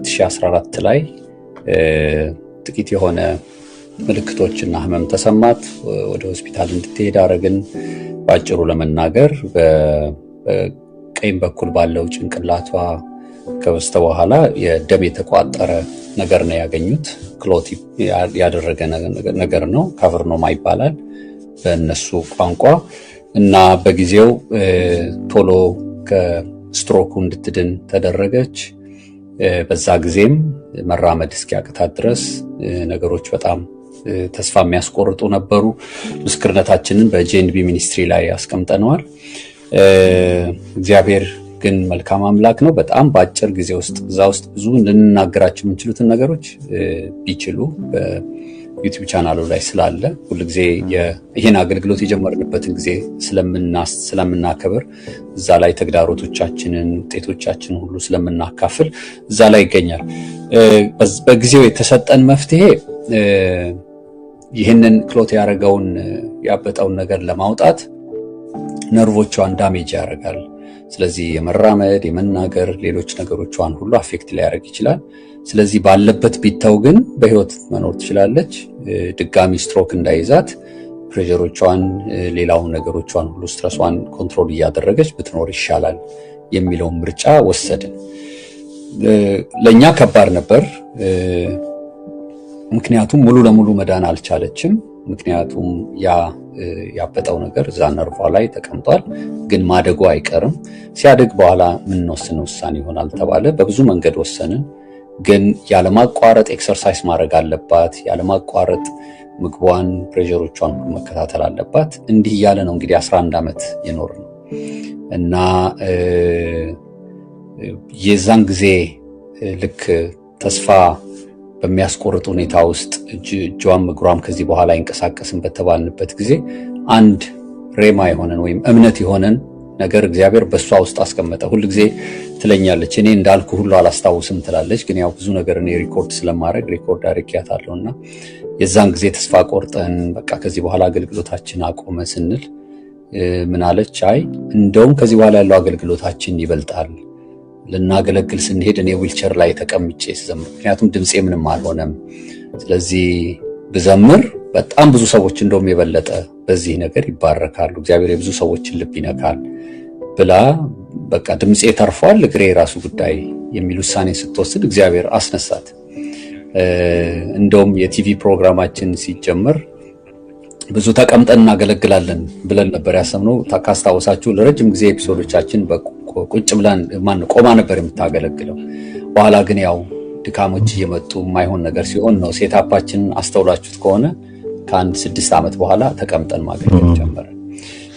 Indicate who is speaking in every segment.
Speaker 1: 2014 ላይ ጥቂት የሆነ ምልክቶችና ህመም ተሰማት። ወደ ሆስፒታል እንድትሄድ አረግን። ባጭሩ ለመናገር በቀኝ በኩል ባለው ጭንቅላቷ ከበስተኋላ የደም የተቋጠረ ነገር ነው ያገኙት። ክሎት ያደረገ ነገር ነው፣ ካቨርኖማ ይባላል በእነሱ ቋንቋ። እና በጊዜው ቶሎ ከስትሮኩ እንድትድን ተደረገች። በዛ ጊዜም መራመድ እስኪያቅታት ድረስ ነገሮች በጣም ተስፋ የሚያስቆርጡ ነበሩ። ምስክርነታችንን በጄንቢ ሚኒስትሪ ላይ አስቀምጠነዋል። እግዚአብሔር ግን መልካም አምላክ ነው። በጣም በአጭር ጊዜ ውስጥ እዛ ውስጥ ብዙ እንድንናገራቸው የምንችሉትን ነገሮች ቢችሉ በዩቲዩብ ቻናሉ ላይ ስላለ ሁልጊዜ ይህን አገልግሎት የጀመርንበትን ጊዜ ስለምናከብር እዛ ላይ ተግዳሮቶቻችንን፣ ውጤቶቻችንን ሁሉ ስለምናካፍል እዛ ላይ ይገኛል። በጊዜው የተሰጠን መፍትሄ ይህንን ክሎት ያደረገውን ያበጠውን ነገር ለማውጣት ነርቮቿን ዳሜጅ ያደርጋል። ስለዚህ የመራመድ የመናገር ሌሎች ነገሮቿን ሁሉ አፌክት ሊያደርግ ይችላል። ስለዚህ ባለበት ቢተው ግን በህይወት መኖር ትችላለች። ድጋሚ ስትሮክ እንዳይዛት ፕሬሸሮቿን፣ ሌላው ነገሮቿን ሁሉ ስትረሷን ኮንትሮል እያደረገች ብትኖር ይሻላል የሚለውን ምርጫ ወሰድን። ለኛ ከባድ ነበር፣ ምክንያቱም ሙሉ ለሙሉ መዳን አልቻለችም። ምክንያቱም ያበጠው ነገር እዛ ነርቫ ላይ ተቀምጧል፣ ግን ማደጉ አይቀርም። ሲያድግ በኋላ የምንወስነው ውሳኔ ይሆናል ተባለ። በብዙ መንገድ ወሰንን። ግን ያለማቋረጥ ኤክሰርሳይዝ ማድረግ አለባት፣ ያለማቋረጥ ምግቧን፣ ፕሬሸሮቿን ሁሉ መከታተል አለባት። እንዲህ እያለ ነው እንግዲህ 11 ዓመት የኖር ነው እና የዛን ጊዜ ልክ ተስፋ በሚያስቆርጥ ሁኔታ ውስጥ እጇም እግሯም ከዚህ በኋላ አይንቀሳቀስም በተባልንበት ጊዜ አንድ ሬማ የሆነን ወይም እምነት የሆነን ነገር እግዚአብሔር በሷ ውስጥ አስቀመጠ። ሁሉ ጊዜ ትለኛለች፣ እኔ እንዳልኩ ሁሉ አላስታውስም ትላለች። ግን ያው ብዙ ነገር እኔ ሪኮርድ ስለማድረግ ሪኮርድ አድርጌያታለሁና የዛን ጊዜ ተስፋ ቆርጠን በቃ ከዚህ በኋላ አገልግሎታችን አቆመ ስንል ምን አለች? አይ እንደውም ከዚህ በኋላ ያለው አገልግሎታችን ይበልጣል። ልናገለግል ስንሄድ እኔ ዊልቸር ላይ ተቀምጬ ስዘምር፣ ምክንያቱም ድምፄ ምንም አልሆነም። ስለዚህ ብዘምር በጣም ብዙ ሰዎች እንደውም የበለጠ በዚህ ነገር ይባረካሉ፣ እግዚአብሔር የብዙ ሰዎችን ልብ ይነካል ብላ በቃ ድምፄ ተርፏል፣ እግሬ የራሱ ጉዳይ የሚል ውሳኔ ስትወስድ እግዚአብሔር አስነሳት። እንደውም የቲቪ ፕሮግራማችን ሲጀመር ብዙ ተቀምጠን እናገለግላለን ብለን ነበር ያሰብነው። ካስታወሳችሁ ለረጅም ጊዜ ኤፒሶዶቻችን ቁጭ ብለን ቆማ ነበር የምታገለግለው። በኋላ ግን ያው ድካሞች እየመጡ የማይሆን ነገር ሲሆን ነው ሴታፓችን አስተውላችሁት ከሆነ ከአንድ 6 ዓመት በኋላ ተቀምጠን ማገልገል ጀመረ።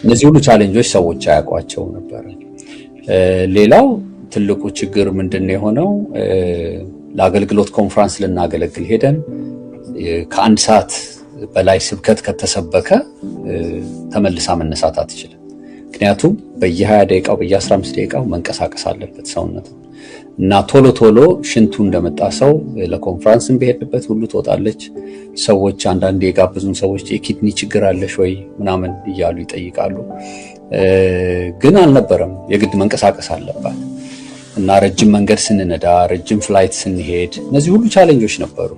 Speaker 1: እነዚህ ሁሉ ቻሌንጆች ሰዎች አያውቋቸው ነበር። ሌላው ትልቁ ችግር ምንድነው የሆነው? ለአገልግሎት ኮንፈረንስ ልናገለግል ሄደን ከ1 ሰዓት በላይ ስብከት ከተሰበከ ተመልሳ መነሳት አትችልም። ምክንያቱም በየ20 ደቂቃው በየ15 ደቂቃው መንቀሳቀስ አለበት ሰውነቱ እና ቶሎ ቶሎ ሽንቱ እንደመጣ ሰው ለኮንፈረንስም በሄድበት ሁሉ ትወጣለች። ሰዎች አንዳንዴ የጋበዙን ሰዎች የኪድኒ ችግር አለሽ ወይ ምናምን እያሉ ይጠይቃሉ። ግን አልነበረም፣ የግድ መንቀሳቀስ አለባት እና ረጅም መንገድ ስንነዳ፣ ረጅም ፍላይት ስንሄድ እነዚህ ሁሉ ቻሌንጆች ነበሩ።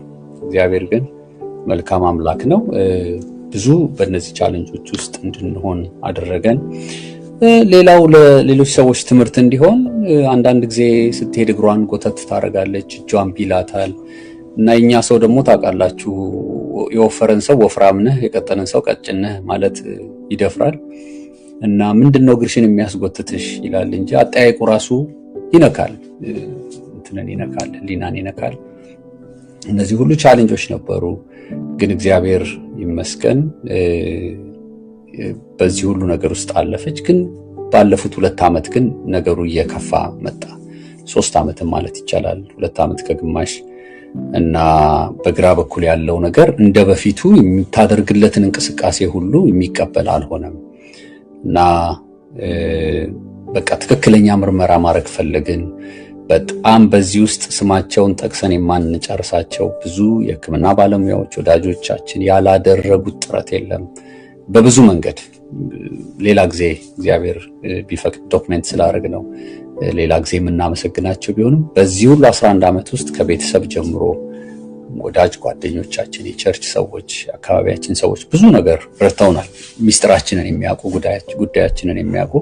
Speaker 1: እግዚአብሔር ግን መልካም አምላክ ነው። ብዙ በእነዚህ ቻሌንጆች ውስጥ እንድንሆን አደረገን። ሌላው ለሌሎች ሰዎች ትምህርት እንዲሆን አንዳንድ ጊዜ ስትሄድ እግሯን ጎተት ታደርጋለች፣ እጇን ቢላታል እና የኛ ሰው ደግሞ ታውቃላችሁ፣ የወፈረን ሰው ወፍራም ነህ፣ የቀጠነን ሰው ቀጭን ነህ ማለት ይደፍራል እና ምንድነው እግርሽን የሚያስጎትትሽ ይላል እንጂ አጠያየቁ ራሱ ይነካል፣ እንትንን ይነካል፣ ሊናን ይነካል። እነዚህ ሁሉ ቻሌንጆች ነበሩ። ግን እግዚአብሔር ይመስገን በዚህ ሁሉ ነገር ውስጥ አለፈች። ግን ባለፉት 2 ዓመት ግን ነገሩ እየከፋ መጣ። 3 ዓመትም ማለት ይቻላል፣ 2 ዓመት ከግማሽ እና በግራ በኩል ያለው ነገር እንደ በፊቱ የምታደርግለትን እንቅስቃሴ ሁሉ የሚቀበል አልሆነም እና በቃ ትክክለኛ ምርመራ ማድረግ ፈለግን። በጣም በዚህ ውስጥ ስማቸውን ጠቅሰን የማንጨርሳቸው ብዙ የሕክምና ባለሙያዎች ወዳጆቻችን ያላደረጉት ጥረት የለም። በብዙ መንገድ ሌላ ጊዜ እግዚአብሔር ቢፈቅድ ዶክመንት ስላደረግ ነው ሌላ ጊዜ የምናመሰግናቸው ቢሆንም በዚህ ሁሉ 11 ዓመት ውስጥ ከቤተሰብ ጀምሮ ወዳጅ ጓደኞቻችን፣ የቸርች ሰዎች፣ አካባቢያችን ሰዎች ብዙ ነገር ረድተውናል። ሚስጥራችንን የሚያውቁ ጉዳያችንን የሚያውቁ።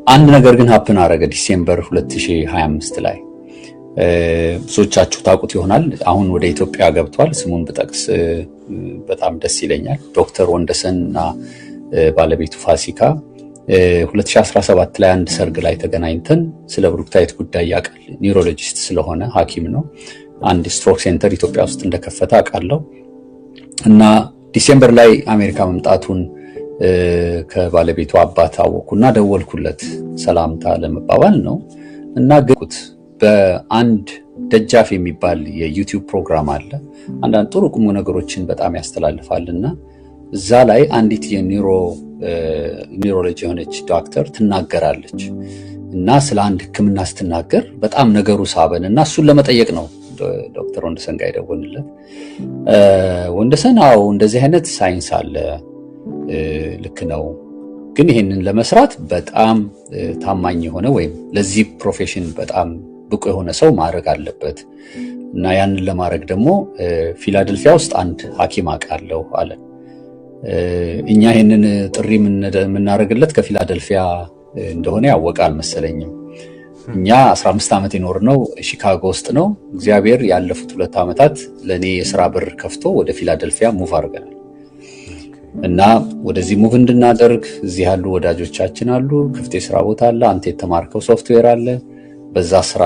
Speaker 1: አንድ ነገር ግን ሀፕን አረገ ዲሴምበር 2025 ላይ ብዙዎቻችሁ ታውቁት ይሆናል። አሁን ወደ ኢትዮጵያ ገብቷል። ስሙን ብጠቅስ በጣም ደስ ይለኛል። ዶክተር ወንደሰን እና ባለቤቱ ፋሲካ 2017 ላይ አንድ ሰርግ ላይ ተገናኝተን ስለ ብሩክታይት ጉዳይ ያውቃል። ኒውሮሎጂስት ስለሆነ ሐኪም ነው። አንድ ስትሮክ ሴንተር ኢትዮጵያ ውስጥ እንደከፈተ አውቃለሁ እና ዲሴምበር ላይ አሜሪካ መምጣቱን ከባለቤቱ አባት አወኩና ደወልኩለት ሰላምታ ለመባባል ነው እና ግቁት በአንድ ደጃፍ የሚባል የዩቲዩብ ፕሮግራም አለ። አንዳንድ ጥሩ ቁም ነገሮችን በጣም ያስተላልፋልና እዛ ላይ አንዲት የኒውሮሎጂ የሆነች ዶክተር ትናገራለች እና ስለ አንድ ሕክምና ስትናገር በጣም ነገሩ ሳበን እና እሱን ለመጠየቅ ነው ዶክተር ወንደሰን ጋር የደወልንለት። ወንደሰን አዎ እንደዚህ አይነት ሳይንስ አለ፣ ልክ ነው፣ ግን ይሄንን ለመስራት በጣም ታማኝ የሆነ ወይም ለዚህ ፕሮፌሽን በጣም ብቁ የሆነ ሰው ማድረግ አለበት እና ያንን ለማድረግ ደግሞ ፊላደልፊያ ውስጥ አንድ ሐኪም አውቃለሁ አለ። እኛ ይሄንን ጥሪ የምናደርግለት ከፊላደልፊያ እንደሆነ ያወቀ አልመሰለኝም። እኛ 15 ዓመት የኖርነው ሺካጎ ውስጥ ነው። እግዚአብሔር ያለፉት 2 ዓመታት ለኔ የሥራ በር ከፍቶ ወደ ፊላደልፊያ ሙቭ አድርገናል እና ወደዚህ ሙቭ እንድናደርግ እዚህ ያሉ ወዳጆቻችን አሉ፣ ክፍት የሥራ ቦታ አለ፣ አንተ የተማርከው ሶፍትዌር አለ፣ በዛ ስራ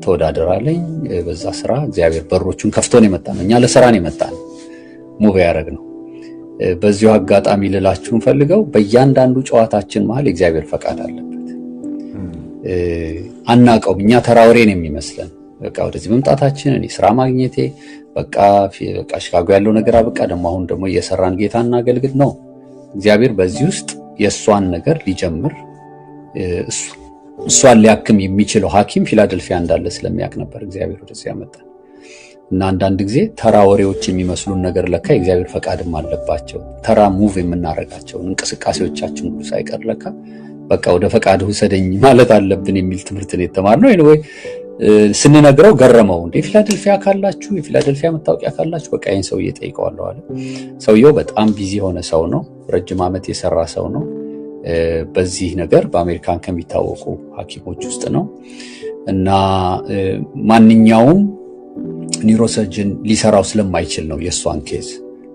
Speaker 1: ተወዳደራለኝ። በዛ ስራ እግዚአብሔር በሮቹን ከፍቶ ነው የመጣነው። እኛ ለሥራ ነው የመጣነው፣ ሙቭ ያደረግነው። በዚሁ አጋጣሚ ልላችሁን ፈልገው በእያንዳንዱ ጨዋታችን መሃል የእግዚአብሔር ፈቃድ አለበት። አናውቀውም። እኛ ተራውሬን የሚመስለን በቃ ወደዚህ መምጣታችን፣ እኔ ስራ ማግኘቴ በቃ ሺካጎ ያለው ነገር አበቃ፣ ደግሞ አሁን ደግሞ እየሰራን ጌታ እናገልግል ነው። እግዚአብሔር በዚህ ውስጥ የእሷን ነገር ሊጀምር እሷን ሊያክም የሚችለው ሐኪም ፊላደልፊያ እንዳለ ስለሚያውቅ ነበር እግዚአብሔር ወደዚህ ያመጣል። እና አንዳንድ ጊዜ ተራ ወሬዎች የሚመስሉን ነገር ለካ የእግዚአብሔር ፈቃድም አለባቸው። ተራ ሙቭ የምናረጋቸውን እንቅስቃሴዎቻችን ሁሉ ሳይቀር ለካ በቃ ወደ ፈቃድ ውሰደኝ ማለት አለብን የሚል ትምህርት ነው የተማርነው። ኤኒዌይ ስንነግረው ገረመው። እንዴ ፊላደልፊያ ካላችሁ የፊላደልፊያ መታወቂያ ካላችሁ በቃ ይሄን ሰውዬ ጠይቀዋለሁ አለ። ሰውየው በጣም ቢዚ የሆነ ሰው ነው፣ ረጅም ዓመት የሰራ ሰው ነው። በዚህ ነገር በአሜሪካን ከሚታወቁ ሐኪሞች ውስጥ ነው እና ማንኛውም ኒውሮሰርጅን ሊሰራው ስለማይችል ነው የእሷን ኬዝ።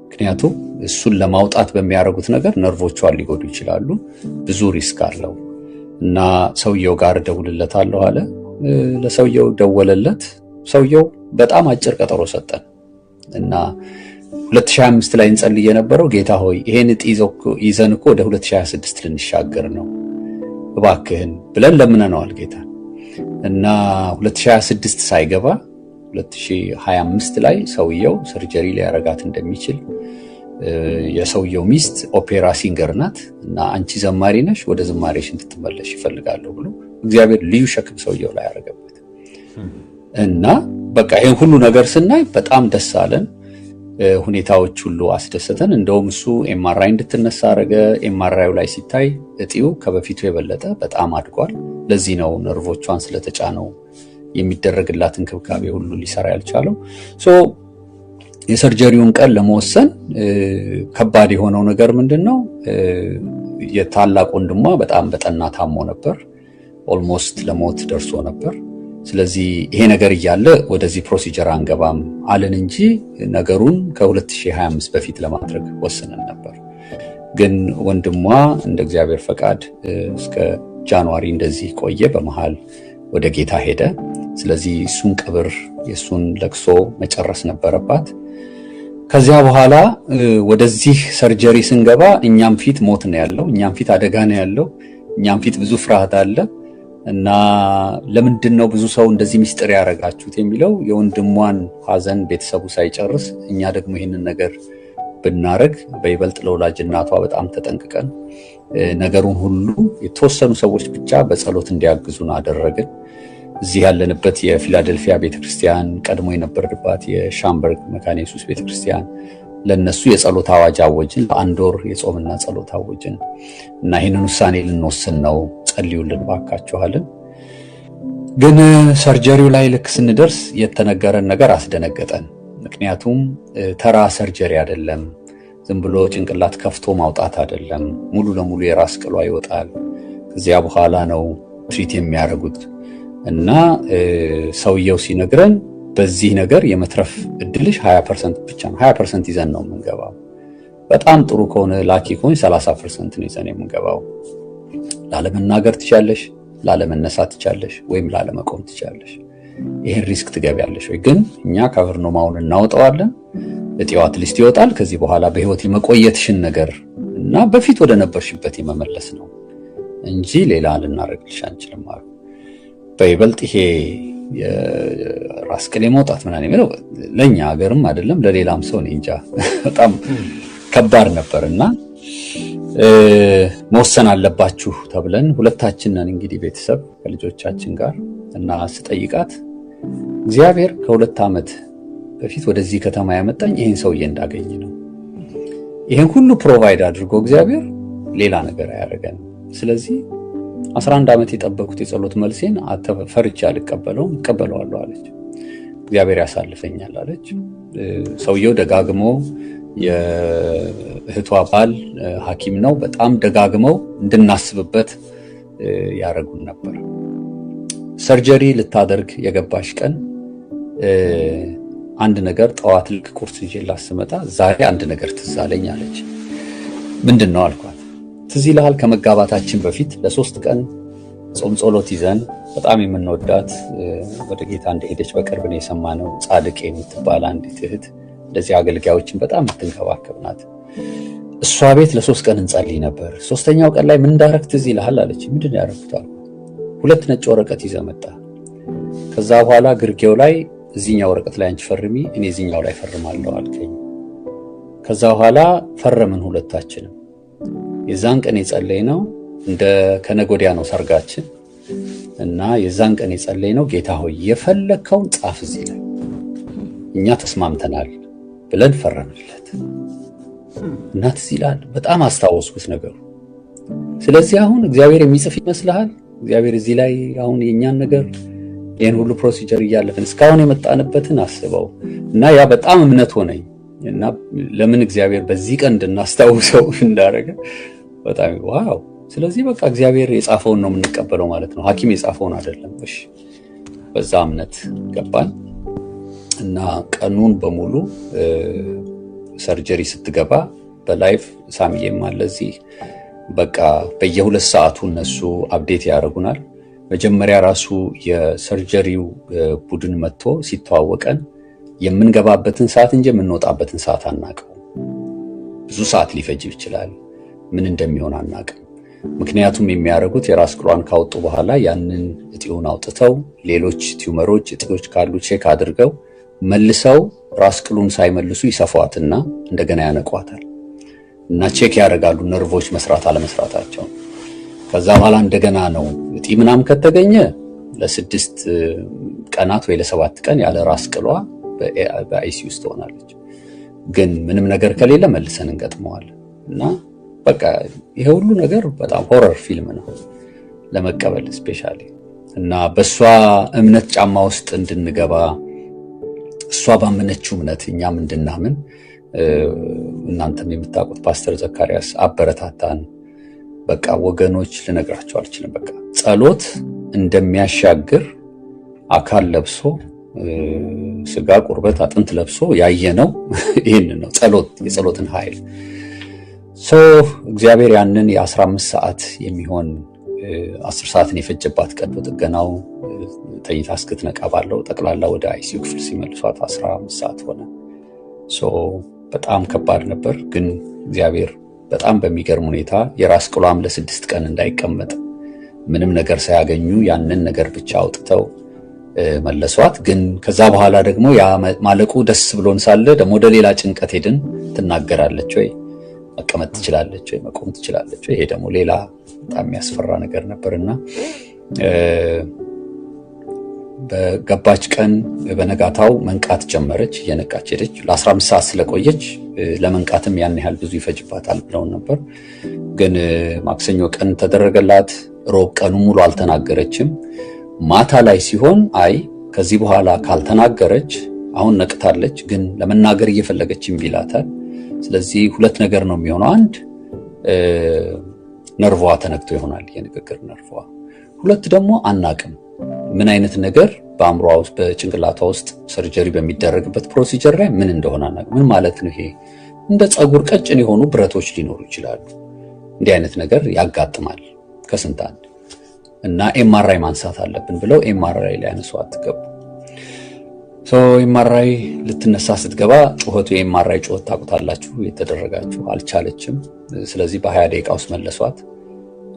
Speaker 1: ምክንያቱም እሱን ለማውጣት በሚያደርጉት ነገር ነርቮቿን ሊጎዱ ይችላሉ፣ ብዙ ሪስክ አለው እና ሰውየው ጋር ደውልለታለሁ አለ። ለሰውየው ደወለለት። ሰውየው በጣም አጭር ቀጠሮ ሰጠን እና 2025 ላይ እንጸልይ የነበረው ጌታ ሆይ ይሄን እጥ ይዘን እኮ ወደ 2026 ልንሻገር ነው እባክህን ብለን ለምነነዋል ጌታ እና 2026 ሳይገባ 2025 ላይ ሰውየው ሰርጀሪ ሊያረጋት እንደሚችል የሰውየው ሚስት ኦፔራ ሲንገር ናት እና አንቺ ዘማሪ ነሽ፣ ወደ ዝማሬሽ እንድትመለሽ ይፈልጋለሁ ብሎ እግዚአብሔር ልዩ ሸክም ሰውየው ላይ ያረጋበት እና በቃ ይሄን ሁሉ ነገር ስናይ በጣም ደስ አለን። ሁኔታዎች ሁሉ አስደሰተን። እንደውም እሱ ኤምአርአይ እንድትነሳ አረገ። ኤምአርአዩ ላይ ሲታይ እጢው ከበፊቱ የበለጠ በጣም አድጓል። ለዚህ ነው ነርቮቿን ስለተጫነው የሚደረግላት እንክብካቤ ሁሉ ሊሰራ ያልቻለው። የሰርጀሪውን ቀን ለመወሰን ከባድ የሆነው ነገር ምንድነው? የታላቅ ወንድሟ በጣም በጠና ታሞ ነበር። ኦልሞስት ለሞት ደርሶ ነበር። ስለዚህ ይሄ ነገር እያለ ወደዚህ ፕሮሲጀር አንገባም አለን እንጂ ነገሩን ከ2025 በፊት ለማድረግ ወስነን ነበር። ግን ወንድሟ እንደ እግዚአብሔር ፈቃድ እስከ ጃንዋሪ እንደዚህ ቆየ። በመሃል ወደ ጌታ ሄደ። ስለዚህ እሱን ቀብር የሱን ለቅሶ መጨረስ ነበረባት። ከዚያ በኋላ ወደዚህ ሰርጀሪ ስንገባ እኛም ፊት ሞት ነው ያለው፣ እኛም ፊት አደጋ ነው ያለው፣ እኛም ፊት ብዙ ፍርሃት አለ እና ለምንድን ነው ብዙ ሰው እንደዚህ ሚስጥር ያረጋችሁት የሚለው የወንድሟን ሐዘን ቤተሰቡ ሳይጨርስ እኛ ደግሞ ይህንን ነገር ብናረግ በይበልጥ ለወላጅ እናቷ በጣም ተጠንቅቀን ነገሩን ሁሉ የተወሰኑ ሰዎች ብቻ በጸሎት እንዲያግዙን አደረግን። እዚህ ያለንበት የፊላደልፊያ ቤተክርስቲያን ቀድሞ የነበረባት የሻምበርግ መካነ ኢየሱስ ቤተክርስቲያን ለነሱ የጸሎት አዋጅ አወጅን። ለአንድ ወር የጾምና ጸሎት አወጅን እና ይህንን ውሳኔ ልንወስን ነው፣ ጸልዩልን ባካችኋልን። ግን ሰርጀሪው ላይ ልክ ስንደርስ የተነገረን ነገር አስደነገጠን። ምክንያቱም ተራ ሰርጀሪ አይደለም፣ ዝም ብሎ ጭንቅላት ከፍቶ ማውጣት አይደለም። ሙሉ ለሙሉ የራስ ቅሏ ይወጣል። ከዚያ በኋላ ነው ትሪት የሚያደርጉት እና ሰውየው ሲነግረን በዚህ ነገር የመትረፍ እድልሽ 20% ብቻ ነው። 20% ይዘን ነው የምንገባው። በጣም ጥሩ ከሆነ ላኪ ከሆነ 30% ነው ይዘን የምንገባው። ላለመናገር ትቻለሽ፣ ላለመነሳት ትቻለሽ፣ ወይም ላለመቆም ትቻለሽ። ይሄን ሪስክ ትገቢያለሽ ወይ? ግን እኛ ካቨርኖማውን እናወጣዋለን፣ እጢው አትሊስት ይወጣል። ከዚህ በኋላ በህይወት የመቆየትሽን ነገር እና በፊት ወደ ነበርሽበት የመመለስ ነው እንጂ ሌላ ልናረግልሽ አንችልም ማለት። በይበልጥ ይሄ የራስ ቅል መውጣት ምናምን የሚለው ለኛ ሀገርም አይደለም ለሌላም ሰው ነው እንጃ በጣም ከባድ ነበርና መወሰን አለባችሁ ተብለን ሁለታችን ነን እንግዲህ ቤተሰብ ከልጆቻችን ጋር እና ስጠይቃት እግዚአብሔር ከ2 ዓመት በፊት ወደዚህ ከተማ ያመጣኝ ይሄን ሰውዬ እንዳገኝ ነው። ይሄን ሁሉ ፕሮቫይድ አድርጎ እግዚአብሔር ሌላ ነገር አያደርገንም። ስለዚህ 11 ዓመት የጠበቁት የጸሎት መልሴን ፈርቼ አልቀበለውም፣ እቀበለዋለሁ አለች። እግዚአብሔር ያሳልፈኛል አለች። ሰውየው ደጋግሞ የእህቷ ባል ሐኪም ነው። በጣም ደጋግመው እንድናስብበት ያረጉን ነበር። ሰርጀሪ ልታደርግ የገባሽ ቀን አንድ ነገር ጠዋት ልክ ቁርስ ይዤላት ስመጣ ዛሬ አንድ ነገር ትዝ አለኝ አለች። ምንድነው አልኳት። ትዝ ይልሃል ከመጋባታችን በፊት ለ3 ቀን ጾም ጸሎት ይዘን በጣም የምንወዳት ወደ ጌታ እንደሄደች በቅርብ ነው የሰማነው ጻድቄ የምትባል አንዲት እህት እንደዚህ አገልጋዮችን በጣም የምትንከባከብ ናት። እሷ ቤት ለ3 ቀን እንጸልይ ነበር። 3ኛው ቀን ላይ ምን እንዳረክ ትዝ ይልሃል አለች። ምንድነው ያረኩት አልኩ። 2 ነጭ ወረቀት ይዘህ መጣ። ከዛ በኋላ ግርጌው ላይ እዚህኛው ወረቀት ላይ አንቺ ፈርሚ፣ እኔ እዚህኛው ላይ ፈርማለሁ አልከኝ። ከዛ በኋላ ፈረምን ሁለታችንም። የዛን ቀን የጸለይነው እንደ ከነጎዲያ ነው ሰርጋችን እና የዛን ቀን የጸለይነው ጌታ ሆይ የፈለከውን ጻፍ እዚህ ላይ እኛ ተስማምተናል ብለን ፈረምለት እና ትዝ ይላል። በጣም አስታወስኩት ነገሩ። ስለዚህ አሁን እግዚአብሔር የሚጽፍ ይመስልሃል? እግዚአብሔር እዚህ ላይ አሁን የኛን ነገር ይሄን ሁሉ ፕሮሲጀር እያለፈን እስካሁን የመጣንበትን አስበው እና ያ በጣም እምነት ሆነኝ እና ለምን እግዚአብሔር በዚህ ቀን እንድናስታውሰው እንዳደረገ በጣም ዋው። ስለዚህ በቃ እግዚአብሔር የጻፈውን ነው የምንቀበለው ማለት ነው፣ ሐኪም የጻፈውን አይደለም። እሺ በዛ እምነት ገባን እና ቀኑን በሙሉ ሰርጀሪ ስትገባ በላይቭ ሳሚዬም አለ እዚህ በቃ በየ2 ሰዓቱ እነሱ አፕዴት ያደርጉናል። መጀመሪያ ራሱ የሰርጀሪው ቡድን መጥቶ ሲተዋወቀን የምንገባበትን ሰዓት እንጂ የምንወጣበትን ሰዓት አናውቅም። ብዙ ሰዓት ሊፈጅ ይችላል፣ ምን እንደሚሆን አናውቅም። ምክንያቱም የሚያደርጉት የራስ ቅሏን ካወጡ በኋላ ያንን እጢውን አውጥተው ሌሎች ቲዩመሮች እጢዎች ካሉ ቼክ አድርገው መልሰው ራስ ቅሉን ሳይመልሱ ይሰፏትና እንደገና ያነቋታል እና ቼክ ያደርጋሉ ነርቮች መስራት አለመስራታቸው። ከዛ በኋላ እንደገና ነው እጢ ምናምን ከተገኘ ለ6 ቀናት ወይ ለ7 ቀን ያለ ራስ ቅሏ በአይሲ ውስጥ ሆናለች። ግን ምንም ነገር ከሌለ መልሰን እንገጥመዋለን እና በቃ ይሄ ሁሉ ነገር በጣም ሆረር ፊልም ነው ለመቀበል ስፔሻሊ እና በሷ እምነት ጫማ ውስጥ እንድንገባ እሷ ባመነችው እምነት እኛም እንድናምን እናንተም የምታውቁት ፓስተር ዘካሪያስ አበረታታን። በቃ ወገኖች ልነግራቸው አልችልም። በቃ ጸሎት እንደሚያሻግር አካል ለብሶ ስጋ ቁርበት አጥንት ለብሶ ያየነው ይሄን ነው ጸሎት፣ የጸሎትን ኃይል። እግዚአብሔር ያንን የ15 ሰዓት የሚሆን 10 ሰዓትን የፈጀባት ቀዶ ጥገናው ተይታ እስክትነቃ ባለው ጠቅላላ ወደ አይሲዩ ክፍል ሲመልሷት 15 ሰዓት ሆነ። በጣም ከባድ ነበር። ግን እግዚአብሔር በጣም በሚገርም ሁኔታ የራስ ቅሏም ለ6 ቀን እንዳይቀመጥ ምንም ነገር ሳያገኙ ያንን ነገር ብቻ አውጥተው መለሷት። ግን ከዛ በኋላ ደግሞ ያ ማለቁ ደስ ብሎን ሳለ ደግሞ ወደ ሌላ ጭንቀት ሄድን። ትናገራለች ወይ፣ መቀመጥ ትችላለች ወይ፣ መቆም ትችላለች ወይ? ይሄ ደግሞ ሌላ በጣም የሚያስፈራ ነገር ነበርና በገባች ቀን በነጋታው መንቃት ጀመረች። እየነቃች ሄደች። ለ15 ሰዓት ስለቆየች ለመንቃትም ያን ያህል ብዙ ይፈጅባታል ብለውን ነበር። ግን ማክሰኞ ቀን ተደረገላት። ሮብ ቀኑ ሙሉ አልተናገረችም። ማታ ላይ ሲሆን አይ ከዚህ በኋላ ካልተናገረች አሁን ነቅታለች፣ ግን ለመናገር እየፈለገች ይላታል። ስለዚህ ሁለት ነገር ነው የሚሆነው። አንድ ነርቫ ተነክቶ ይሆናል የንግግር ነርቫ። ሁለት ደግሞ አናቅም ምን አይነት ነገር በአእምሮዋ ውስጥ በጭንቅላቷ ውስጥ ሰርጀሪ በሚደረግበት ፕሮሲጀር ላይ ምን እንደሆነ አናቅም። ምን ማለት ነው ይሄ? እንደ ጸጉር ቀጭን የሆኑ ብረቶች ሊኖሩ ይችላሉ። እንዲህ አይነት ነገር ያጋጥማል ከስንት አንድ እና ኤምአርአይ ማንሳት አለብን ብለው ኤምአርአይ ላይ ያነሷት ገቡ። ኤምአርአይ ልትነሳ ስትገባ ጩኸቱ የኤምአርአይ ጩኸት ታውቁታላችሁ፣ የተደረጋችሁ አልቻለችም። ስለዚህ በ20 ደቂቃ ውስጥ መለሷት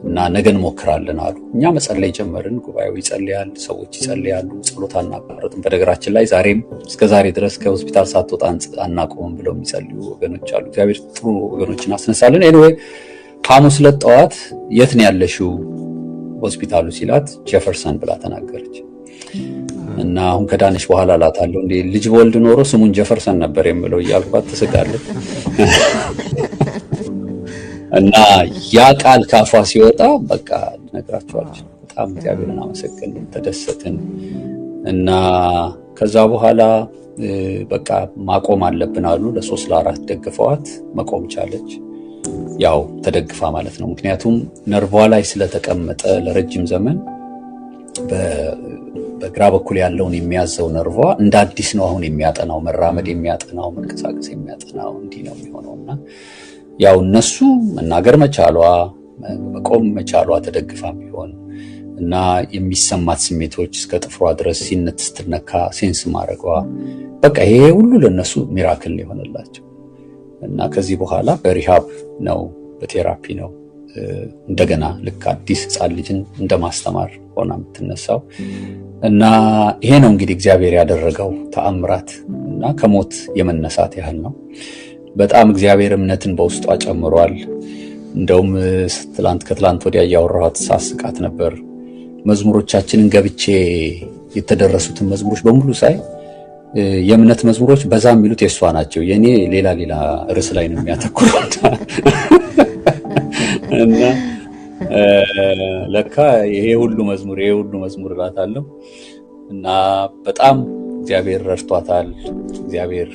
Speaker 1: እና ነገ እንሞክራለን አሉ። እኛ መጸለይ ጀመርን። ጉባኤው ይጸልያል፣ ሰዎች ይጸልያሉ፣ ጸሎት አናቋርጥም። በነገራችን ላይ ዛሬም እስከ ዛሬ ድረስ ከሆስፒታል ሳትወጣ አናቆምም ብለው የሚጸልዩ ወገኖች አሉ። እግዚአብሔር ጥሩ ወገኖችን አስነሳልን። ኤኒዌይ ሐሙስ ዕለት ጠዋት የት ነው ያለሽው ሆስፒታሉ ሲላት ጄፈርሰን ብላ ተናገረች። እና አሁን ከዳነች በኋላ እላታለሁ እንዴ ልጅ በወልድ ኖሮ ስሙን ጄፈርሰን ነበር የምለው እያልኳት ትስቃለች። እና ያ ቃል ካፏ ሲወጣ በቃ ነግራቸዋለች። በጣም እግዚአብሔርን አመሰገንን፣ ተደሰትን። እና ከዛ በኋላ በቃ ማቆም አለብን አሉ። ለ3 ለ4 ደግፈዋት መቆም ቻለች። ያው ተደግፋ ማለት ነው። ምክንያቱም ነርቫ ላይ ስለተቀመጠ ለረጅም ዘመን በግራ በኩል ያለውን የሚያዘው ነርቫ እንደ አዲስ ነው አሁን የሚያጠናው፣ መራመድ የሚያጠናው፣ መንቀሳቀስ የሚያጠናው እንዲህ ነው የሚሆነውና ያው እነሱ መናገር መቻሏ መቆም መቻሏ ተደግፋም ቢሆን እና የሚሰማት ስሜቶች እስከ ጥፍሯ ድረስ ሲነት ስትነካ ሴንስ ማድረጓ በቃ ይሄ ሁሉ ለነሱ ሚራክል የሆነላቸው እና ከዚህ በኋላ በሪሃብ ነው በቴራፒ ነው እንደገና ልክ አዲስ ሕፃን ልጅን እንደማስተማር ሆና የምትነሳው። እና ይሄ ነው እንግዲህ እግዚአብሔር ያደረገው ተአምራት እና ከሞት የመነሳት ያህል ነው። በጣም እግዚአብሔር እምነትን በውስጧ ጨምሯል። እንደውም ከትላንት ወዲያ እያወራኋት ሳስቃት ነበር። መዝሙሮቻችንን ገብቼ የተደረሱትን መዝሙሮች በሙሉ ሳይ የእምነት መዝሙሮች በዛ የሚሉት የሷ ናቸው። የኔ ሌላ ርዕስ ላይ ነው የሚያተኩሩት። እና ለካ ይሄ ሁሉ መዝሙር እላታለሁ። እና በጣም እግዚአብሔር ረድቷታል። እግዚአብሔር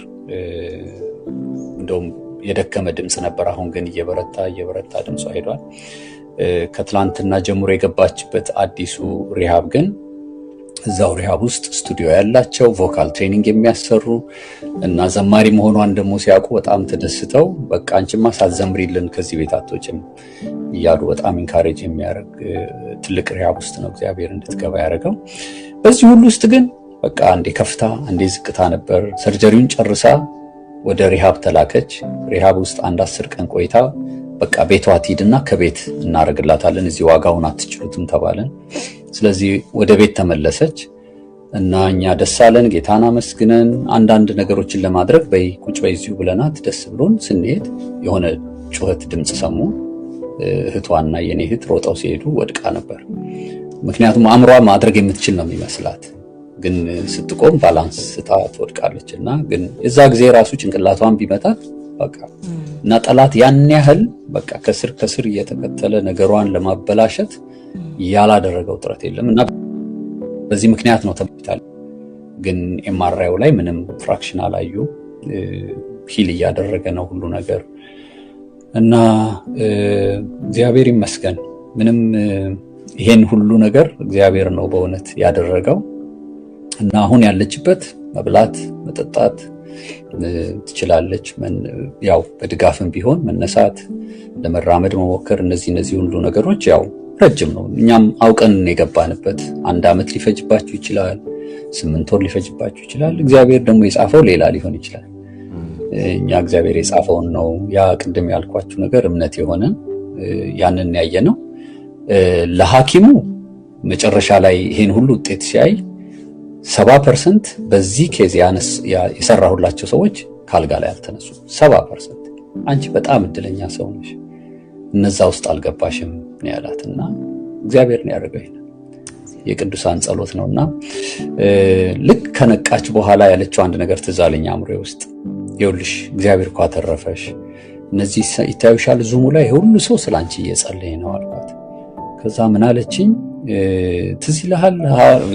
Speaker 1: እንደውም የደከመ ድምጽ ነበር፣ አሁን ግን እየበረታ ድምጿ ሄዷል። ከትላንትና ጀምሮ የገባችበት አዲሱ ሪሃብ ግን እዛው ሪሃብ ውስጥ ስቱዲዮ ያላቸው ቮካል ትሬኒንግ የሚያሰሩ እና ዘማሪ መሆኗን ደግሞ ሲያውቁ በጣም ተደስተው በቃ አንቺማ ሳትዘምሪልን ከዚህ ቤት አትወጭም እያሉ በጣም ኢንካሬጅ የሚያደርግ ትልቅ ሪሃብ ውስጥ ነው እግዚአብሔር እንድትገባ ያደረገው። በዚህ ሁሉ ውስጥ ግን በቃ አንዴ ከፍታ አንዴ ዝቅታ ነበር። ሰርጀሪውን ጨርሳ ወደ ሪሃብ ተላከች። ሪሃብ ውስጥ 10 ቀን ቆይታ በቃ ቤቷ ትሂድና ከቤት እናረግላታለን፣ እዚህ ዋጋውን አትችሉትም ተባለን። ስለዚህ ወደ ቤት ተመለሰች እና እኛ ደስ አለን፣ ጌታን አመስግነን አንዳንድ ነገሮችን ለማድረግ ቁጭ በይ እዚሁ ብለናት ደስ ብሎን ስንሄድ የሆነ ጩኸት ድምጽ ሰሙ። እህቷና የኔ እህት ሮጠው ሲሄዱ ወድቃ ነበር። ምክንያቱም አእምሯ ማድረግ የምትችል ነው የሚመስላት፣ ግን ስትቆም ባላንስ ስታ ትወድቃለች። እና ግን የዛ ጊዜ ራሱ ጭንቅላቷን ቢመታት በቃ እና ጠላት ያን ያህል በቃ ከስር እየተከተለ ነገሯን ለማበላሸት ያላደረገው ጥረት የለም። እና በዚህ ምክንያት ነው ተብሏል። ግን ኤምአርአይ ላይ ምንም ፍራክሽን አላዩ። ሂል እያደረገ ነው ሁሉ ነገር እና እግዚአብሔር ይመስገን። ምንም ይሄን ሁሉ ነገር እግዚአብሔር ነው በእውነት ያደረገው። እና አሁን ያለችበት መብላት መጠጣት ትችላለች። ያው በድጋፍም ቢሆን መነሳት፣ ለመራመድ መሞከር፣ እነዚህ ሁሉ ነገሮች ያው ረጅም ነው። እኛም አውቀን የገባንበት 1 ዓመት ሊፈጅባችሁ ይችላል፣ 8 ወር ሊፈጅባችሁ ይችላል። እግዚአብሔር ደግሞ የጻፈው ሌላ ሊሆን ይችላል። እኛ እግዚአብሔር የጻፈውን ነው። ያ ቅድም ያልኳችሁ ነገር እምነት የሆነ ያንን ያየነው። ለሐኪሙ መጨረሻ ላይ ይሄን ሁሉ ውጤት ሲያይ 70% በዚህ ኬዝ የሰራሁላቸው ሰዎች ካልጋ ላይ አልተነሱ። 70% አንቺ በጣም እድለኛ ሰው ነሽ፣ እነዛ ውስጥ አልገባሽም ነው ያላትና እግዚአብሔር ነው ያደረገው። ይሄን የቅዱሳን ጸሎት ነውና ልክ ከነቃች በኋላ ያለችው አንድ ነገር ትዝ አለኝ አእምሮዬ ውስጥ። ይኸውልሽ እግዚአብሔር እኮ አተረፈሽ፣ እነዚህ ይታዩሻል ዙሙ ላይ ሁሉ ሰው ስላንቺ እየጸለየ ነው አልኳት። ከዛ ምን አለችኝ? ትዝ ይልሃል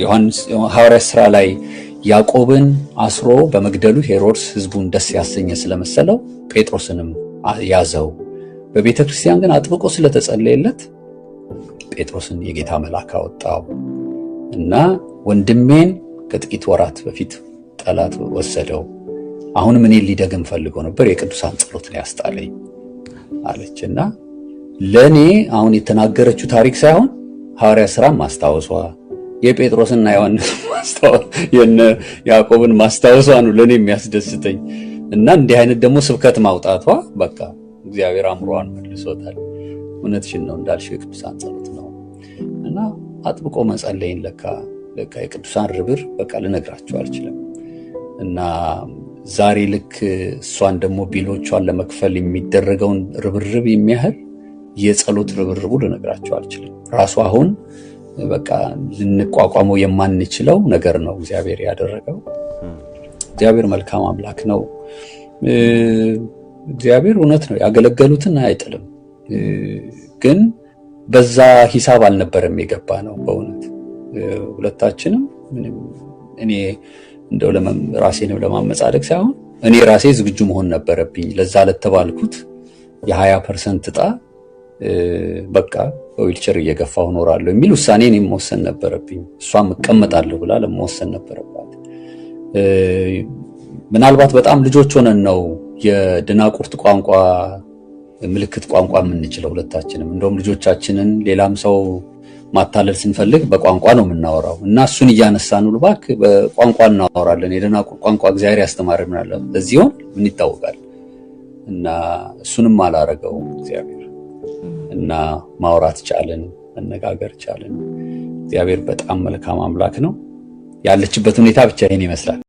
Speaker 1: ዮሐንስ ሐዋርያት ሥራ ላይ ያዕቆብን አስሮ በመግደሉ ሄሮድስ ህዝቡን ደስ ያሰኘ ስለመሰለው ጴጥሮስንም ያዘው። በቤተ ክርስቲያን ግን አጥብቆ ስለተጸለየለት ጴጥሮስን የጌታ መልአክ አወጣው እና ወንድሜን ከጥቂት ወራት በፊት ጠላት ወሰደው፣ አሁንም እኔን ሊደግም ፈልጎ ነበር፣ የቅዱሳን ጸሎት ላይ ያስጣለኝ አለችና ለኔ አሁን የተናገረችው ታሪክ ሳይሆን ሐዋርያ ሥራ ማስታወሷ የጴጥሮስና ዮሐንስ ማስታወስ ያዕቆብን ማስታወሷ ነው ለኔ የሚያስደስተኝ። እና እንዲህ አይነት ደግሞ ስብከት ማውጣቷ በቃ እግዚአብሔር አምሮዋን መልሶታል። እውነትሽን ነው እንዳልሽው የቅዱሳን ጸሎት ነው እና አጥብቆ መጸለይን ለካ የቅዱሳን ርብር በቃ ልነግራቸው አልችልም። እና ዛሬ ልክ እሷን ደግሞ ቢሎቿን ለመክፈል የሚደረገውን ርብርብ የሚያህል የጸሎት ርብርቡ ልነግራቸው አልችልም። ራሱ አሁን በቃ ልንቋቋመው የማንችለው ነገር ነው እግዚአብሔር ያደረገው። እግዚአብሔር መልካም አምላክ ነው። እግዚአብሔር እውነት ነው ያገለገሉትን አይጥልም። ግን በዛ ሂሳብ አልነበረም የገባ ነው በእውነት ሁለታችንም። እኔ እንደው ራሴንም ለማመጻደቅ ሳይሆን እኔ ራሴ ዝግጁ መሆን ነበረብኝ ለዛ ለተባልኩት የ20% ዕጣ በቃ በዊልቸር እየገፋው ኖራለሁ የሚል ውሳኔ እኔም መወሰን ነበረብኝ። እሷም እቀመጣለሁ ብላ ለመወሰን ነበረባት። ምናልባት በጣም ልጆች ሆነን ነው የድናቁርት ቋንቋ ምልክት ቋንቋ የምንችለው ሁለታችንም። እንደውም ልጆቻችንን ሌላም ሰው ማታለል ስንፈልግ በቋንቋ ነው የምናወራው እና እሱን እያነሳን ልባክ በቋንቋ እናወራለን። የድናቁርት ቋንቋ እግዚአብሔር ያስተማረን አለ ለዚህ ሆን ምን ይታወቃል። እና እሱንም አላረገው እግዚአብሔር እና ማውራት ቻለን፣ መነጋገር ቻለን። እግዚአብሔር በጣም መልካም አምላክ ነው። ያለችበት ሁኔታ ብቻ ይሄን ይመስላል።